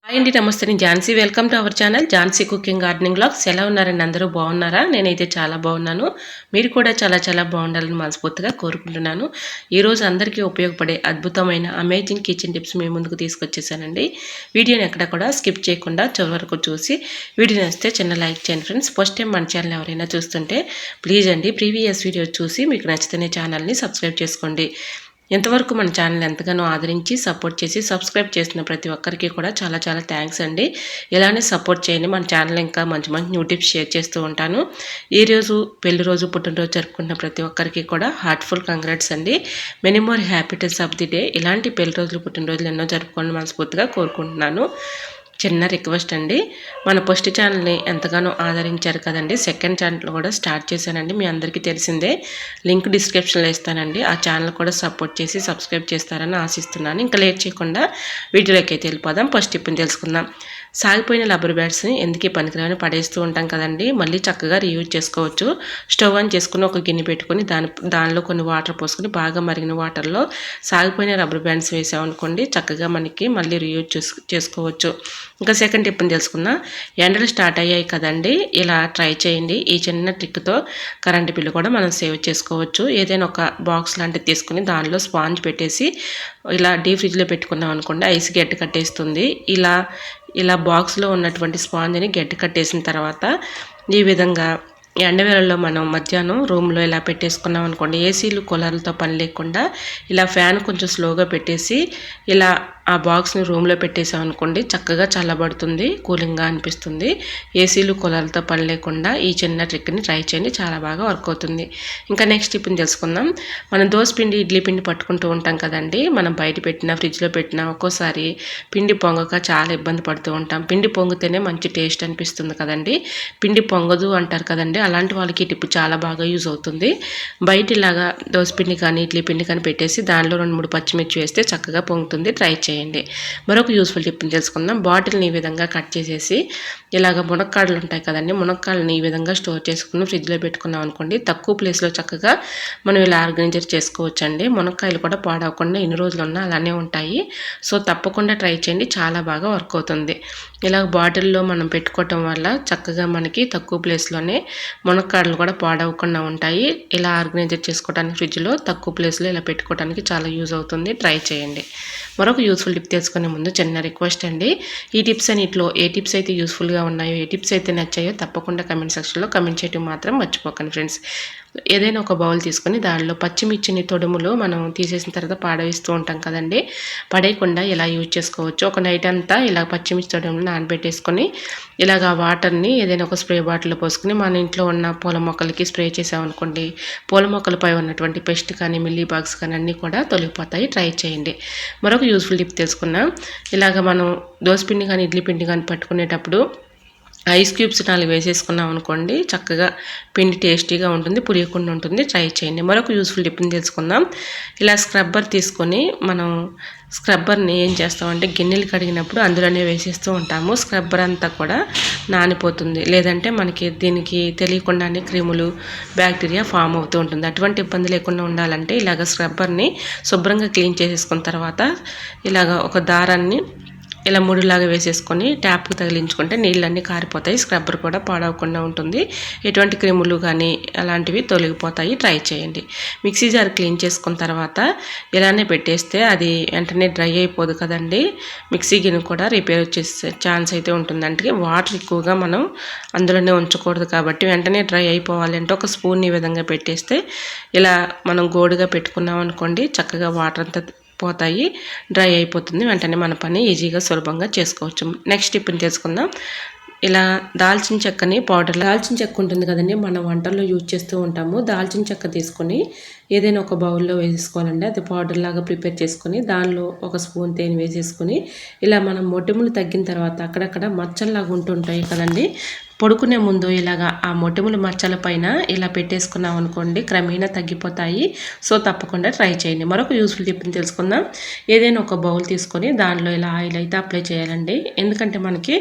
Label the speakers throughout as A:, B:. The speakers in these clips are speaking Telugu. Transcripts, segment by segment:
A: హాయ్ అండి, నమస్తే. నేను Jhansi. Welcome to our channel Jhansi cooking gardening vlogs. ఎలా ఉన్నారండి? అందరూ బాగున్నారా? నేనైతే చాలా బాగున్నాను. మీరు కూడా చాలా బాగుండాలని మనస్ఫూర్తిగా కోరుకుంటున్నాను. ఈరోజు అందరికీ ఉపయోగపడే అద్భుతమైన అమేజింగ్ కిచెన్ టిప్స్ మీ ముందుకు తీసుకొచ్చేసానండి. వీడియోని ఎక్కడ కూడా స్కిప్ చేయకుండా చివరి వరకు చూసి వీడియో నచ్చితే చిన్న లైక్ చేయండి ఫ్రెండ్స్. ఫస్ట్ టైం మన ఛానల్ ఎవరైనా చూస్తుంటే ప్లీజ్ అండి ప్రీవియస్ వీడియో చూసి మీకు నచ్చితేనే ఛానల్ని సబ్స్క్రైబ్ చేసుకోండి. ఎంతవరకు మన ఛానల్ ఎంతగానో ఆదరించి సపోర్ట్ చేసి సబ్స్క్రైబ్ చేసిన ప్రతి ఒక్కరికి కూడా చాలా థ్యాంక్స్ అండి. ఇలానే సపోర్ట్ చేయండి. మన ఛానల్ ఇంకా మంచి న్యూ టిప్స్ షేర్ చేస్తూ ఉంటాను. ఈరోజు పెళ్లి రోజు పుట్టినరోజు జరుపుకున్న ప్రతి ఒక్కరికి కూడా హార్ట్ఫుల్ కంగ్రాట్స్ అండి. Many more happiness of the day. ఇలాంటి పెళ్లి రోజులు పుట్టినరోజులు ఎన్నో జరుపుకోవాలని మనస్ఫూర్తిగా కోరుకుంటున్నాను. చిన్న రిక్వెస్ట్ అండి, మన ఫస్ట్ ఛానల్ని ఎంతగానో ఆదరించారు కదండి, సెకండ్ ఛానల్ కూడా స్టార్ట్ చేశానండి. మీ అందరికీ తెలిసిందే, లింక్ డిస్క్రిప్షన్లో ఇస్తానండి. ఆ ఛానల్ కూడా సపోర్ట్ చేసి సబ్స్క్రైబ్ చేస్తారని ఆశిస్తున్నాను. ఇంకా లేట్ చేయకుండా వీడియోలోకి అయితే వెళ్ళిపోదాం. ఫస్ట్ టిప్ని తెలుసుకుందాం. సాగిపోయిన రబ్బర్ బ్యాండ్స్ని ఎందుకు పనికిరాని పడేస్తూ ఉంటాం కదండి, మళ్ళీ చక్కగా రీయూజ్ చేసుకోవచ్చు. స్టవ్ ఆన్ చేసుకుని ఒక గిన్నె పెట్టుకుని దానిలో కొన్ని వాటర్ పోసుకొని బాగా మరిగిన వాటర్లో సాగిపోయిన రబ్బర్ బ్యాండ్స్ వేసామనుకోండి, చక్కగా మనకి మళ్ళీ రీయూజ్ చేసుకోవచ్చు. ఇంకా సెకండ్ టిప్ని తెలుసుకుందాం. ఎండలు స్టార్ట్ అయ్యాయి కదండి, ఇలా ట్రై చేయండి. ఈ చిన్న ట్రిక్తో కరెంటు బిల్లు కూడా మనం సేవ్ చేసుకోవచ్చు. ఏదైనా ఒక బాక్స్ లాంటిది తీసుకుని దానిలో స్పాంజ్ పెట్టేసి ఇలా డీప్ ఫ్రిడ్జ్లో పెట్టుకున్నాం అనుకోండి, ఐస్ గడ్డ కట్టేస్తుంది. ఇలా బాక్స్లో ఉన్నటువంటి స్పాంజ్ని గడ్డ కట్టేసిన తర్వాత ఈ విధంగా ఎండవేళల్లో మనం మధ్యాహ్నం రూమ్లో ఇలా పెట్టేసుకున్నాం అనుకోండి, ఏసీలు కూలర్లతో పని లేకుండా ఇలా ఫ్యాన్ కొంచెం స్లోగా పెట్టేసి ఇలా ఆ బాక్స్ని రూమ్లో పెట్టేసాం అనుకోండి, చక్కగా చల్లబడుతుంది, కూలింగ్గా అనిపిస్తుంది. ఏసీలు కూలర్లతో పని లేకుండా ఈ చిన్న ట్రిక్ని ట్రై చేయండి, చాలా బాగా వర్క్ అవుతుంది. ఇంకా నెక్స్ట్ టిప్ని తెలుసుకుందాం. మనం దోశ పిండి, ఇడ్లీ పిండి పట్టుకుంటూ ఉంటాం కదండి, మనం బయట పెట్టినా ఫ్రిడ్జ్లో పెట్టినా ఒక్కోసారి పిండి పొంగక చాలా ఇబ్బంది పడుతూ ఉంటాం. పిండి పొంగితేనే మంచి టేస్ట్ అనిపిస్తుంది కదండి, పిండి పొంగదు అంటారు కదండి. అలాంటి వాళ్ళకి ఈ టిప్ చాలా బాగా యూజ్ అవుతుంది. బయట ఇలాగా దోశ పిండి కానీ ఇడ్లీ పిండి కానీ పెట్టేసి దానిలో 2-3 పచ్చిమిర్చి వేస్తే చక్కగా పొంగుతుంది. ట్రై చేయండి. మరొక యూస్ఫుల్ టిప్ని తెలుసుకుందాం. బాటిల్ని ఈ విధంగా కట్ చేసేసి ఇలాగ మునక్కాడలు ఉంటాయి కదండి, మునక్కాడలని ఈ విధంగా స్టోర్ చేసుకుని ఫ్రిడ్జ్లో పెట్టుకున్నాం అనుకోండి, తక్కువ ప్లేస్లో చక్కగా మనం ఇలా ఆర్గనైజర్ చేసుకోవచ్చండి. మునక్కాయలు కూడా పాడవకుండా ఎన్ని రోజులు ఉన్నా అలానే ఉంటాయి. సో తప్పకుండా ట్రై చేయండి, చాలా బాగా వర్క్ అవుతుంది. ఇలా బాటిల్లో మనం పెట్టుకోవటం వల్ల చక్కగా మనకి తక్కువ ప్లేస్లోనే మునక్కాడలు కూడా పాడవకుండా ఉంటాయి. ఇలా ఆర్గనైజర్ చేసుకోవడానికి ఫ్రిడ్జ్లో తక్కువ ప్లేస్లో ఇలా పెట్టుకోవడానికి చాలా యూజ్ అవుతుంది. ట్రై చేయండి. మరొక యూస్ఫుల్ టిప్ తెలుసుకునే ముందు చిన్న రిక్వెస్ట్ అండి, ఈ టిప్స్ అన్నిట్లో ఏ టిప్స్ అయితే యూస్ఫుల్గా ఉన్నాయో, ఏ టిప్స్ అయితే నచ్చాయో తప్పకుండా కమెంట్ సెక్షన్లో కమెంట్ చేయడం మాత్రం మర్చిపోకండి ఫ్రెండ్స్. ఏదైనా ఒక బౌల్ తీసుకొని దానిలో పచ్చిమిర్చిని తొడుములు మనం తీసేసిన తర్వాత పాడవేస్తూ ఉంటాం కదండి, పడేయకుండా ఇలా యూజ్ చేసుకోవచ్చు. ఒక నైట్ అంతా ఇలా పచ్చిమిర్చి తొడుములు నానబెట్టేసుకొని ఇలాగ వాటర్ని ఏదైనా ఒక స్ప్రే బాటిల్లో పోసుకొని మన ఇంట్లో ఉన్న పూల మొక్కలకి స్ప్రే చేసామనుకోండి, పూల మొక్కలపై ఉన్నటువంటి పెస్ట్ కానీ మిల్లీ బాగ్స్ కానీ అన్నీ కూడా తొలగిపోతాయి. ట్రై చేయండి. మరొక యూస్ఫుల్ టిప్ తెలుసుకున్నాం. ఇలాగ మనం దోసపిండి కానీ ఇడ్లీ పిండి కానీ పట్టుకునేటప్పుడు ఐస్ క్యూబ్స్ 4 వేసేసుకున్నాం అనుకోండి, చక్కగా పిండి టేస్టీగా ఉంటుంది, పులియకుండా ఉంటుంది. ట్రై చేయండి. మరొక యూస్ఫుల్ టిప్ని తెలుసుకుందాం. ఇలా స్క్రబ్బర్ తీసుకొని మనం స్క్రబ్బర్ని ఏం చేస్తామంటే గిన్నెలు కడిగినప్పుడు అందులోనే వేసేస్తూ ఉంటాము. స్క్రబ్బర్ అంతా కూడా నానిపోతుంది, లేదంటే మనకి దీనికి తెలియకుండానే క్రిములు బ్యాక్టీరియా ఫామ్ అవుతూ ఉంటుంది. అటువంటి ఇబ్బంది లేకుండా ఉండాలంటే ఇలాగ స్క్రబ్బర్ని శుభ్రంగా క్లీన్ చేసేసుకున్న తర్వాత ఇలాగ ఒక దారాన్ని ఇలా ముడిలాగా వేసేసుకొని ట్యాప్కి తగిలించుకుంటే నీళ్ళన్నీ కారిపోతాయి, స్క్రబ్బర్ కూడా పాడవకుండా ఉంటుంది, ఎటువంటి క్రిములు కానీ అలాంటివి తొలగిపోతాయి. ట్రై చేయండి. మిక్సీ జార్ క్లీన్ చేసుకున్న తర్వాత ఇలానే పెట్టేస్తే అది వెంటనే డ్రై అయిపోదు కదండి, మిక్సీ గిన్నె కూడా రిపేర్ వచ్చేసే ఛాన్స్ అయితే ఉంటుంది. అంటే వాటర్ ఎక్కువగా మనం అందులోనే ఉంచకూడదు కాబట్టి వెంటనే డ్రై అయిపోవాలి అంటే ఒక స్పూన్ ఈ విధంగా పెట్టేస్తే ఇలా మనం గోడుగా పెట్టుకున్నాం అనుకోండి, చక్కగా వాటర్ అంతా పోతాయి, డ్రై అయిపోతుంది, వెంటనే మన పని ఈజీగా సులభంగా చేసుకోవచ్చు. నెక్స్ట్ టిప్ని తెలుసుకుందాం. ఇలా దాల్చిన చెక్కని పౌడర్, దాల్చిన చెక్క ఉంటుంది కదండి, మన వంటల్లో యూజ్ చేస్తూ ఉంటాము. దాల్చిన చెక్క తీసుకొని ఏదైనా ఒక బౌల్లో వేసేసుకోవాలండి, అది పౌడర్ లాగా ప్రిపేర్ చేసుకొని దానిలో ఒక స్పూన్ తేనె వేసేసుకొని ఇలా మనం మొటిములు తగ్గిన తర్వాత అక్కడక్కడ మచ్చల్లాగా ఉంటుంటాయి కదండి, పడుకునే ముందు ఇలాగా ఆ మొటిముల మచ్చల పైన ఇలా పెట్టేసుకున్నాం అనుకోండి, క్రమేణా తగ్గిపోతాయి. సో తప్పకుండా ట్రై చేయండి. మరొక యూస్ఫుల్ టిప్ని తెలుసుకుందాం. ఏదైనా ఒక బౌల్ తీసుకొని దానిలో ఇలా ఆయిల్ అయితే అప్లై చేయాలండి, ఎందుకంటే మనకి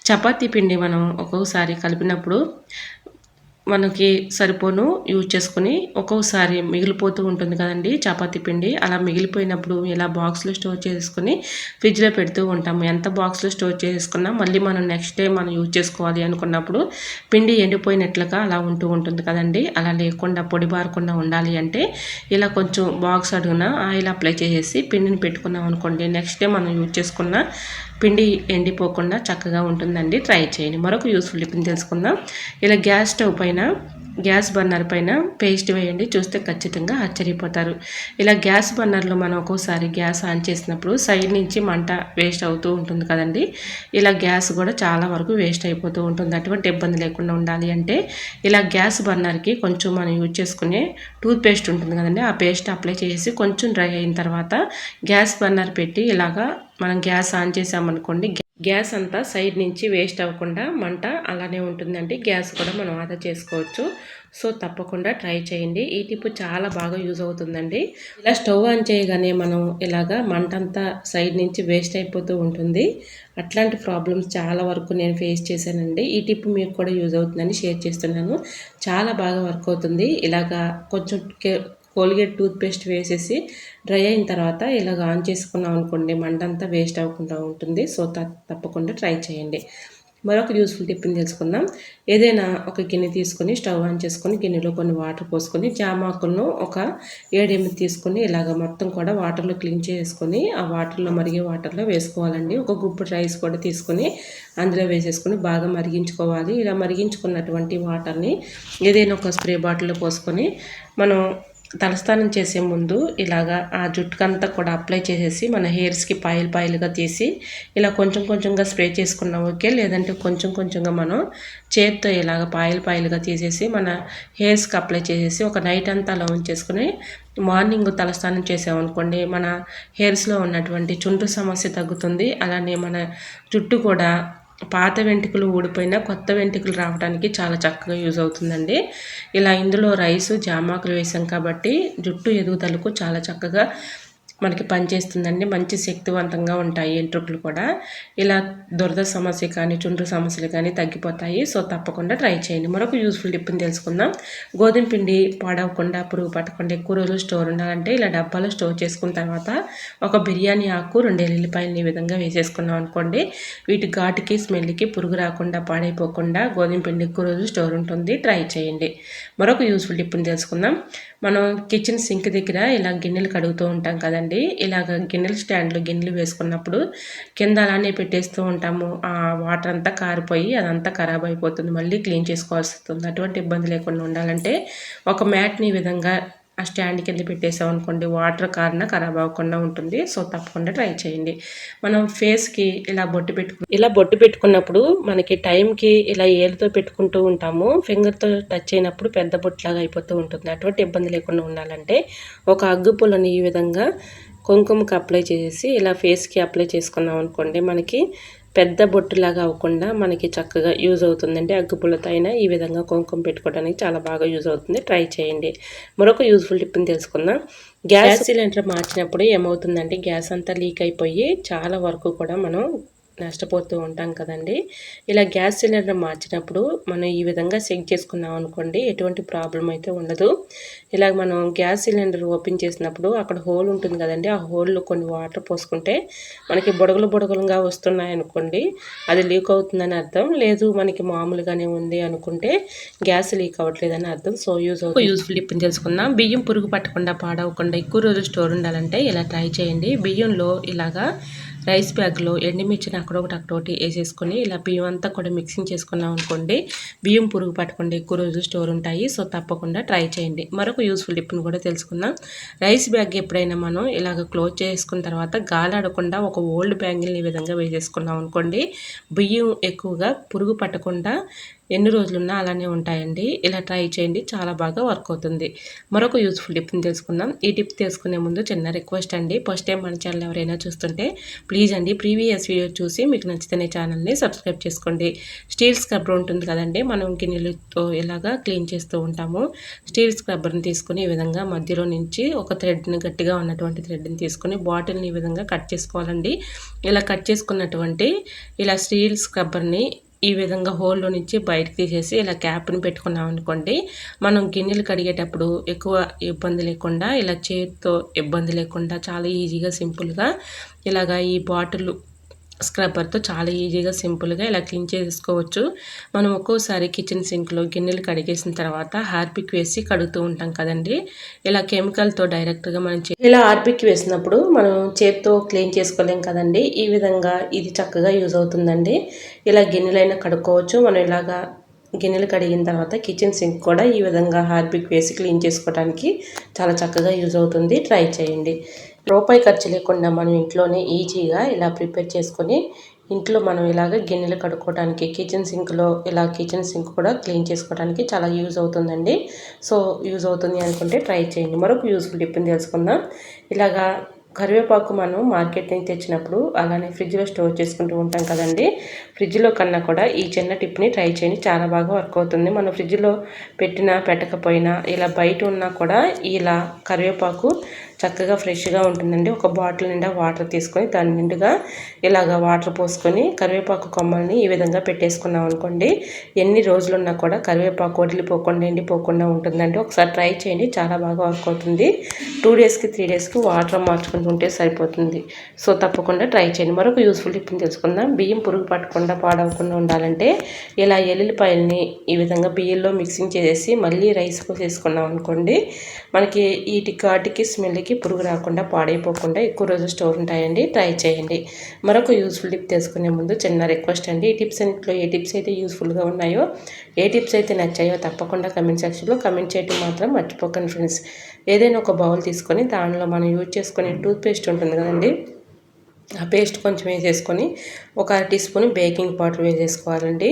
A: చపాతీ పిండి మనం ఒక్కొక్కసారి కలిపినప్పుడు మనకి సరిపోను యూజ్ చేసుకుని ఒక్కొక్కసారి మిగిలిపోతూ ఉంటుంది కదండి చపాతీ పిండి. అలా మిగిలిపోయినప్పుడు ఇలా బాక్స్లో స్టోర్ చేసుకుని ఫ్రిడ్జ్లో పెడుతూ ఉంటాము. ఎంత బాక్స్లో స్టోర్ చేసుకున్నా మళ్ళీ మనం నెక్స్ట్ డే మనం యూజ్ చేసుకోవాలి అనుకున్నప్పుడు పిండి ఎండిపోయినట్లుగా అలా ఉంటూ ఉంటుంది కదండి. అలా లేకుండా పొడి బారకుండా ఉండాలి అంటే ఇలా కొంచెం బాక్స్ అడుగున ఆయిల్ అప్లై చేసేసి పిండిని పెట్టుకున్నాం అనుకోండి, నెక్స్ట్ డే మనం యూజ్ చేసుకున్న పిండి ఎండిపోకుండా చక్కగా ఉంటుందండి. ట్రై చేయండి. మరొక యూస్ఫుల్ టిప్ని తెలుసుకుందాం. ఇలా గ్యాస్ స్టవ్ పైన గ్యాస్ బర్నర్ పైన పేస్ట్ వేయండి, చూస్తే ఖచ్చితంగా ఆశ్చర్యపోతారు. ఇలా గ్యాస్ బర్నర్లో మనం ఒక్కోసారి గ్యాస్ ఆన్ చేసినప్పుడు సైడ్ నుంచి మంట వేస్ట్ అవుతూ ఉంటుంది కదండి. ఇలా గ్యాస్ కూడా చాలా వరకు వేస్ట్ అయిపోతూ ఉంటుంది. అటువంటి ఇబ్బంది లేకుండా ఉండాలి అంటే ఇలా గ్యాస్ బర్నర్కి కొంచెం మనం యూజ్ చేసుకునే టూత్ పేస్ట్ ఉంటుంది కదండి, ఆ పేస్ట్ అప్లై చేసి కొంచెం డ్రై అయిన తర్వాత గ్యాస్ బర్నర్ పెట్టి ఇలాగా మనం గ్యాస్ ఆన్ చేసామనుకోండి, గ్యాస్ అంతా సైడ్ నుంచి వేస్ట్ అవ్వకుండా మంట అలానే ఉంటుందండి. గ్యాస్ కూడా మనం ఆదా చేసుకోవచ్చు. సో తప్పకుండా ట్రై చేయండి. ఈ టిప్ చాలా బాగా యూజ్ అవుతుందండి. ఇలా స్టవ్ ఆన్ చేయగానే మనం ఇలాగా మంట అంతా సైడ్ నుంచి వేస్ట్ అయిపోతూ ఉంటుంది. అట్లాంటి ప్రాబ్లమ్స్ చాలా వరకు నేను ఫేస్ చేశానండి. ఈ టిప్ మీకు కూడా యూజ్ అవుతుందని షేర్ చేస్తున్నాను. చాలా బాగా వర్క్ అవుతుంది. ఇలాగా కొంచెం కోల్గేట్ టూత్ పేస్ట్ వేసేసి డ్రై అయిన తర్వాత ఇలాగ ఆన్ చేసుకున్నాం అనుకోండి, మంటంతా వేస్ట్ అవ్వకుండా ఉంటుంది. సో తప్పకుండా ట్రై చేయండి. మరొక యూస్ఫుల్ టిప్ని తెలుసుకుందాం. ఏదైనా ఒక గిన్నె తీసుకొని స్టవ్ ఆన్ చేసుకొని గిన్నెలో కొన్ని వాటర్ పోసుకొని జామాకులను ఒక 7-8 తీసుకొని ఇలాగ మొత్తం కూడా వాటర్లో క్లీన్ చేసుకొని ఆ వాటర్లో మరిగే వాటర్లో వేసుకోవాలండి. ఒక గుప్పు రైస్ కూడా తీసుకొని అందులో వేసేసుకొని బాగా మరిగించుకోవాలి. ఇలా మరిగించుకున్నటువంటి వాటర్ని ఏదైనా ఒక స్ప్రే బాటిల్లో పోసుకొని మనం తలస్నానం చేసే ముందు ఇలాగా ఆ జుట్టుకంతా కూడా అప్లై చేసేసి మన హెయిర్స్కి పాయలుగా తీసి ఇలా కొంచెం కొంచెంగా స్ప్రే చేసుకున్నాం ఓకే. లేదంటే కొంచెం కొంచెంగా మనం చేత్తో ఇలాగ పాయలుగా తీసేసి మన హెయిర్స్కి అప్లై చేసేసి ఒక నైట్ అంతా అలా ఉంచేసుకుని మార్నింగ్ తలస్నానం చేసామనుకోండి, మన హెయిర్స్లో ఉన్నటువంటి చుండ్రు సమస్య తగ్గుతుంది. అలానే మన జుట్టు కూడా పాత వెంట్రుకలు ఊడిపోయినా కొత్త వెంట్రుకలు రావడానికి చాలా చక్కగా యూజ్ అవుతుందండి. ఇలా ఇందులో రైసు జామాకులు వేసాం కాబట్టి జుట్టు ఎదుగుదలకు చాలా చక్కగా మనకి పనిచేస్తుందండి. మంచి శక్తివంతంగా ఉంటాయి వెంట్రుకలు కూడా. ఇలా దురద సమస్య కానీ చుండ్రు సమస్యలు కానీ తగ్గిపోతాయి. సో తప్పకుండా ట్రై చేయండి. మరొక యూస్ఫుల్ టిప్ని తెలుసుకుందాం. గోధుమ పిండి పాడవకుండా పురుగు పట్టకుండా ఎక్కువ రోజులు స్టోర్ ఉండాలంటే ఇలా డబ్బాలో స్టోర్ చేసుకున్న తర్వాత ఒక బిర్యానీ ఆకు 2 ఎల్లిపాయలని ఈ విధంగా వేసేసుకున్నాం అనుకోండి, వీటి ఘాటుకి స్మెల్కి పురుగు రాకుండా పాడైపోకుండా గోధుమ పిండి ఎక్కువ రోజులు స్టోర్ ఉంటుంది. ట్రై చేయండి. మరొక యూస్ఫుల్ టిప్ని తెలుసుకుందాం. మనం కిచెన్ సింక్ దగ్గర ఇలా గిన్నెలు కడుగుతూ ఉంటాం కదండి. ఇలాగ గిన్నెల స్టాండ్లో గిన్నెలు వేసుకున్నప్పుడు కింద అలానే పెట్టేస్తూ ఉంటాము. ఆ వాటర్ అంతా కారిపోయి అదంతా ఖరాబ్ అయిపోతుంది, మళ్ళీ క్లీన్ చేసుకోవాల్సి వస్తుంది. అటువంటి ఇబ్బంది లేకుండా ఉండాలంటే ఒక మ్యాట్ని ఈ విధంగా ఆ స్టాండ్ కింద పెట్టేసాం అనుకోండి, వాటర్ కారిన ఖరాబ్ అవ్వకుండా ఉంటుంది. సో తప్పకుండా ట్రై చేయండి. మనం ఫేస్కి ఇలా బొట్టు పెట్టుకున్నప్పుడు మనకి టైంకి ఇలా ఏలుతో పెట్టుకుంటూ ఉంటాము. ఫింగర్తో టచ్ అయినప్పుడు పెద్ద బొట్టులాగా అయిపోతూ ఉంటుంది. అటువంటి ఇబ్బంది లేకుండా ఉండాలంటే ఒక అగ్గిపుల్లని ఈ విధంగా కుంకుమకి అప్లై చేసి ఇలా ఫేస్కి అప్లై చేసుకున్నాం అనుకోండి, మనకి పెద్ద బొట్టులాగా అవ్వకుండా మనకి చక్కగా యూజ్ అవుతుందండి. అగ్గిపుల్లతో అయినా ఈ విధంగా కుంకుమ పెట్టుకోవడానికి చాలా బాగా యూజ్ అవుతుంది. ట్రై చేయండి. మరొక యూజ్ఫుల్ టిప్ని తెలుసుకుందాం. గ్యాస్ సిలిండర్ మార్చినప్పుడు ఏమవుతుందంటే గ్యాస్ అంతా లీక్ అయిపోయి చాలా వరకు కూడా మనం నష్టపోతూ ఉంటాం కదండి. ఇలా గ్యాస్ సిలిండర్ మార్చినప్పుడు మనం ఈ విధంగా చెక్ చేసుకున్నాం అనుకోండి, ఎటువంటి ప్రాబ్లం అయితే ఉండదు. ఇలా మనం గ్యాస్ సిలిండర్ ఓపెన్ చేసినప్పుడు అక్కడ హోల్ ఉంటుంది కదండి, ఆ హోల్లో కొన్ని వాటర్ పోసుకుంటే మనకి బుడగలుగా వస్తున్నాయి అనుకోండి, అది లీక్ అవుతుందని అర్థం. లేదు మనకి మామూలుగానే ఉంది అనుకుంటే గ్యాస్ లీక్ అవ్వట్లేదని అర్థం. సో యూజ్ఫుల్ టిప్ తెలుసుకుందాం. బియ్యం పురుగు పట్టకుండా పాడవకుండా ఎక్కువ రోజులు స్టోర్ ఉండాలంటే ఇలా ట్రై చేయండి. బియ్యంలో ఇలాగా రైస్ బ్యాగ్లో ఎండుమిర్చిని అక్కడొకటి వేసేసుకొని ఇలా బియ్యం అంతా కూడా మిక్సింగ్ చేసుకున్నాం అనుకోండి, బియ్యం పురుగు పట్టకుండా ఎక్కువ రోజులు స్టోర్ ఉంటాయి. సో తప్పకుండా ట్రై చేయండి. మరొక యూస్ఫుల్ టిప్ని కూడా తెలుసుకుందాం. రైస్ బ్యాగ్ ఎప్పుడైనా మనం ఇలాగ క్లోజ్ చేసుకున్న తర్వాత గాలాడకుండా ఒక ఓల్డ్ బ్యాంగిల్ని ఈ విధంగా వేసేసుకున్నాం అనుకోండి, బియ్యం ఎక్కువగా పురుగు పట్టకుండా ఎన్ని రోజులున్నా అలానే ఉంటాయండి. ఇలా ట్రై చేయండి, చాలా బాగా వర్క్ అవుతుంది. మరొక యూస్ఫుల్ టిప్ని తెలుసుకుందాం. ఈ టిప్ తెలుసుకునే ముందు చిన్న రిక్వెస్ట్ అండి, ఫస్ట్ టైం మన ఛానల్ ఎవరైనా చూస్తుంటే ప్లీజ్ అండి ప్రీవియస్ వీడియో చూసి మీకు నచ్చితేనే ఛానల్ని సబ్స్క్రైబ్ చేసుకోండి. స్టీల్ స్క్రబ్బర్ ఉంటుంది కదండి, మనం గిన్నెలతో ఇలాగా క్లీన్ చేస్తూ ఉంటాము. స్టీల్ స్క్రబ్బర్ని తీసుకుని ఈ విధంగా మధ్యలో నుంచి ఒక థ్రెడ్ని గట్టిగా ఉన్నటువంటి థ్రెడ్ని తీసుకుని బాటిల్ని ఈ విధంగా కట్ చేసుకోవాలండి. ఇలా కట్ చేసుకున్నటువంటి ఇలా స్టీల్ స్క్రబ్బర్ని ఈ విధంగా హోల్లో నుంచి బయటకు తీసేసి ఇలా క్యాప్ని పెట్టుకున్నాం అనుకోండి, మనం గిన్నెలు కడిగేటప్పుడు ఎక్కువ ఇబ్బంది లేకుండా ఇలా చేతితో ఇబ్బంది లేకుండా చాలా ఈజీగా సింపుల్గా ఇలాగా ఈ బాటిల్ స్క్రబ్బర్తో చాలా ఈజీగా సింపుల్గా ఇలా క్లీన్ చేసుకోవచ్చు. మనం ఒక్కోసారి కిచెన్ సింక్లో గిన్నెలు కడిగేసిన తర్వాత హార్పిక్ వేసి కడుగుతూ ఉంటాం కదండి. ఇలా కెమికల్తో డైరెక్ట్గా మనం ఇలా హార్పిక్ వేసినప్పుడు మనం చేత్తో క్లీన్ చేసుకోలేం కదండి. ఈ విధంగా ఇది చక్కగా యూజ్ అవుతుందండి. ఇలా గిన్నెలైనా కడుక్కోవచ్చు. మనం ఇలాగా గిన్నెలు కడిగిన తర్వాత కిచెన్ సింక్ కూడా ఈ విధంగా హార్పిక్ వేసి క్లీన్ చేసుకోవడానికి చాలా చక్కగా యూజ్ అవుతుంది. ట్రై చేయండి. రూపాయి ఖర్చు లేకుండా మనం ఇంట్లోనే ఈజీగా ఇలా ప్రిపేర్ చేసుకొని ఇంట్లో మనం ఇలాగ గిన్నెలు కడుక్కోవడానికి కిచెన్ సింక్లో ఇలా కిచెన్ సింక్ కూడా క్లీన్ చేసుకోవడానికి చాలా యూజ్ అవుతుందండి. సో యూజ్ అవుతుంది అనుకుంటే ట్రై చేయండి. మరొక యూస్ఫుల్ టిప్ని తెలుసుకుందాం. ఇలాగా కరివేపాకు మనం మార్కెట్ నుంచి తెచ్చినప్పుడు అలానే ఫ్రిడ్జ్లో స్టోర్ చేసుకుంటూ ఉంటాం కదండి. ఫ్రిడ్జ్లో కన్నా కూడా ఈ చిన్న టిప్ని ట్రై చేయండి. చాలా బాగా వర్క్ అవుతుంది. మనం ఫ్రిడ్జ్లో పెట్టినా పెట్టకపోయినా ఇలా బయట ఉన్నా కూడా ఇలా కరివేపాకు చక్కగా ఫ్రెష్గా ఉంటుందండి. ఒక బాటిల్ నిండా వాటర్ తీసుకొని దాని నిండుగా ఇలాగ వాటర్ పోసుకొని కరివేపాకు కొమ్మల్ని ఈ విధంగా పెట్టేసుకున్నాం అనుకోండి, ఎన్ని రోజులున్నా కూడా కరివేపాకు వదిలిపోకుండా ఎండిపోకుండా ఉంటుందండి. ఒకసారి ట్రై చేయండి. చాలా బాగా వర్క్ అవుతుంది. 2 డేస్కి 3 డేస్కి వాటర్ మార్చుకుంటూ ఉంటే సరిపోతుంది. సో తప్పకుండా ట్రై చేయండి. మరొక యూస్ఫుల్ టిప్ని తెలుసుకుందాం. బియ్యం పురుగు పట్టకుండా పాడవకుండా ఉండాలంటే ఇలా ఎల్లుల్లిపాయల్ని ఈ విధంగా బియ్యంలో మిక్సింగ్ చేసేసి మళ్ళీ రైస్ పోసేసుకున్నాం అనుకోండి, మనకి వాటికి స్మెల్కి పురుగు రాకుండా పాడైపోకుండా ఎక్కువ రోజులు స్టోర్ ఉంటాయండి. ట్రై చేయండి. మరొక యూస్ఫుల్ టిప్ తెలుసుకునే ముందు చిన్న రిక్వెస్ట్ అండి. ఈ టిప్స్ అన్నింటిలో ఏ టిప్స్ అయితే యూస్ఫుల్గా ఉన్నాయో, ఏ టిప్స్ అయితే నచ్చాయో తప్పకుండా కమెంట్ సెక్షన్లో కమెంట్ చేయడం మాత్రం మర్చిపోకండి ఫ్రెండ్స్. ఏదైనా ఒక బౌల్ తీసుకొని దానిలో మనం యూజ్ చేసుకునే టూత్పేస్ట్ ఉంటుంది కదండి, ఆ పేస్ట్ కొంచెం వేసేసుకొని ఒక టీ స్పూన్ బేకింగ్ పౌడర్ వేసేసుకోవాలండి.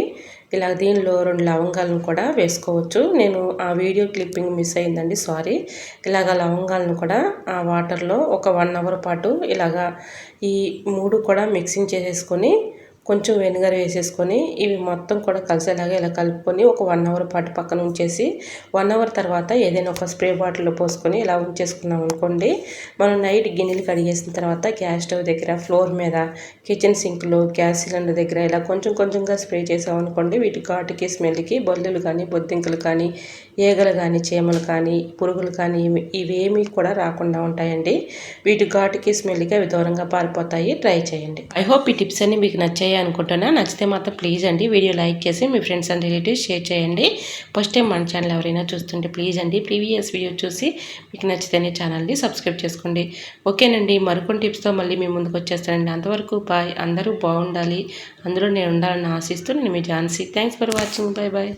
A: ఇలా దీనిలో 2 లవంగాలను కూడా వేసుకోవచ్చు. నేను ఆ వీడియో క్లిప్పింగ్ మిస్ అయిందండి, సారీ. ఇలాగ లవంగాలను కూడా ఆ వాటర్లో ఒక 1 అవర్ పాటు ఇలాగా ఈ 3 కూడా మిక్సింగ్ చేసేసుకొని కొంచెం వెనిగర్ వేసేసుకొని ఇవి మొత్తం కూడా కలిసేలాగా ఇలా కలుపుకొని ఒక 1 అవర్ పాటు పక్కన ఉంచేసి 1 అవర్ తర్వాత ఏదైనా ఒక స్ప్రే బాటిల్లో పోసుకొని ఇలా ఉంచేసుకున్నాం అనుకోండి, మనం నైట్ గిన్నెలు కడిగేసిన తర్వాత గ్యాస్ స్టవ్ దగ్గర, ఫ్లోర్ మీద, కిచెన్ సింక్లో, గ్యాస్ సిలిండర్ దగ్గర ఇలా కొంచెం కొంచెంగా స్ప్రే చేసాం అనుకోండి, వీటి ఘాటుకి స్మెల్కి బొల్లులు కానీ, బొద్దింకలు కానీ, ఈగలు కానీ, చీమలు కానీ, పురుగులు కానీ ఇవేమీ కూడా రాకుండా ఉంటాయండి. వీటి ఘాటుకి స్మెల్కి అవి దూరంగా పారిపోతాయి. ట్రై చేయండి. ఐ హోప్ ఈ టిప్స్ అన్ని మీకు నచ్చాయి అనుకుంటున్నా. నచ్చితే మాత్రం ప్లీజ్ అండి వీడియో లైక్ చేసి మీ ఫ్రెండ్స్ అండ్ రిలేటివ్స్ షేర్ చేయండి. ఫస్ట్ టైం మన ఛానల్ ఎవరైనా చూస్తుంటే ప్లీజ్ అండి ప్రీవియస్ వీడియో చూసి మీకు నచ్చితేనే ఛానల్ని సబ్స్క్రైబ్ చేసుకోండి. ఓకేనండి, మరికొన్ని టిప్స్తో మళ్ళీ మీ ముందుకు వచ్చేస్తానండి. అంతవరకు బాయ్. అందరూ బాగుండాలి, అందులో నేను ఉండాలని ఆశిస్తూ నేను మీ Jhansi. Thanks for watching. Bye bye.